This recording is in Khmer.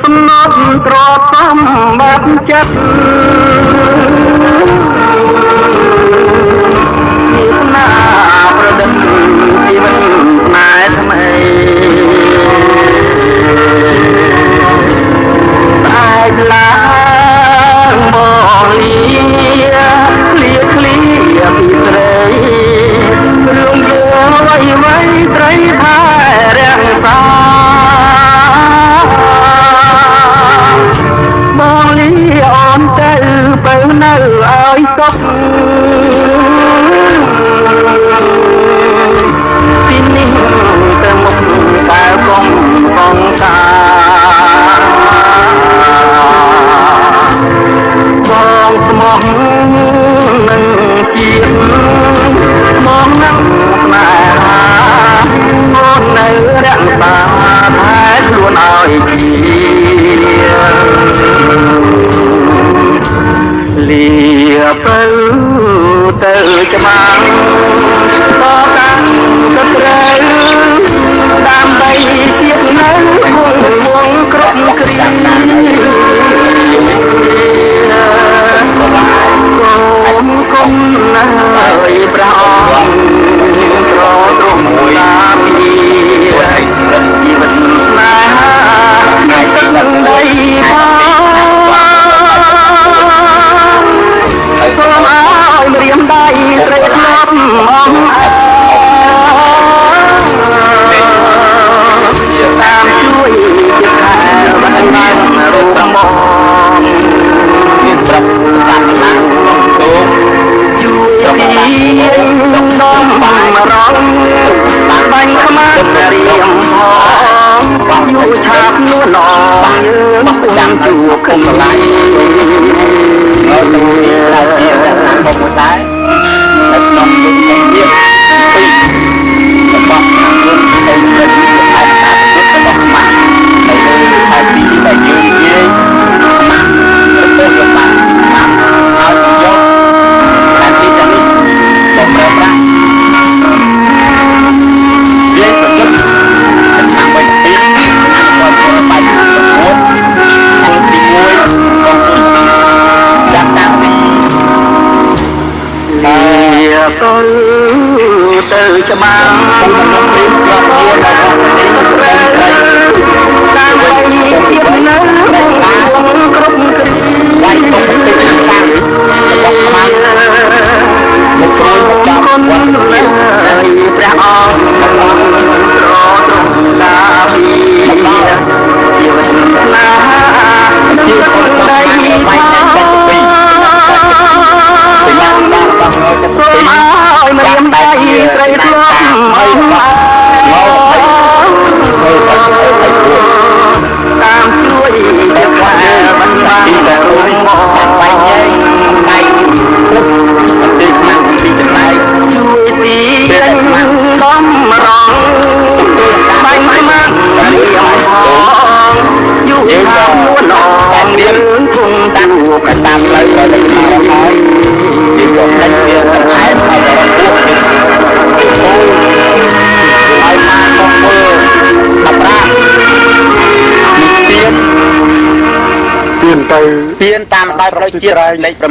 សំណត់ទ្រព្យសម្បត្តិចិត្តណាប្រឌិតជីវិតផ្នែកថ្មីតែឡើងមកលីឃ្លាពីស្រីរឿងយើងអ្វីត្រីថែរាំងសាបងលីអូនទៅទៅនៅឲ្យសុខពីនេះទៅមុខតែកុំបងតាបងស្មោះនឹងជាតិមកនឹងស្នេហាអូននៅរក្សាថែខ្លួនឲ្យជាលាទៅច្បាំងតតាំងទៅត្រូវដើម្បីជាតិនៅវងគ្រប់គ្រាគុំណាស់ព្រះអង្គត្រទ្រង់តាពីជីវិតស្នេហាថ្ងៃទឹកដីផងសូមឲ្យរៀមដៃត្រេកលប់មកតាមជួយជាខែបានបានរូបមកមានស្រាប់សាក់ណាស់ក្នុងស្ទូជួយដំដំបានរងបាញ់ខ្មាស់រៀមផងយូរឆាប់នួនអងយើងចាំជួបគ្នាហើយទៅដល់ជាតាមមកដែរនៅក្នុងទុននេះពីរបស់ខាងយើងទៅទៅខែតាពុទ្ធរបស់ម៉ាក់នៅលើខែទីដែលយើងនិយាយម៉ាក់ទៅយកបានម៉ាក់ឲ្យយកខែទីទាំងនេះបំរើប្រាក់យើងប្រកបខាងវិញទីគាត់ធ្វើបាយមួយទី1ของจากតាំងពីទៅច្បាំងក្នុងព្រីមជាប់ជាដល់នេះតាមវិញទៀតនៅគ្រប់គ្រាដៃទុកទៅខាងតាមរបស់ខ្មាំងមកគ្រូមកចាប់វត្តនេះព្រះអង្គត្រង់តាពីជីវិតណាជីវិតដីបាយតែពីយ៉ាងបានបងចិត្តពីឲ្យមានដៃត្រីធ្លាប់មកតាមជួយតែថាមិនបានតែរួមមកបាយញ៉ៃដៃពុទ្ធទីខ្មាំងពីចំណាយជួយពីដំរងបាញ់ខ្មាំងរៀងផងយូរតាមនួនអងយើងគង់តាមតាមផ្លូវក៏ទៅតាមហើយយើងក៏ដាច់វាទៅខែហើយរកពួកយើងហើយមកមកមើលអប្រាក់មានទៀនទៅទៀនតាមដោយផ្លូវជាតិលេខ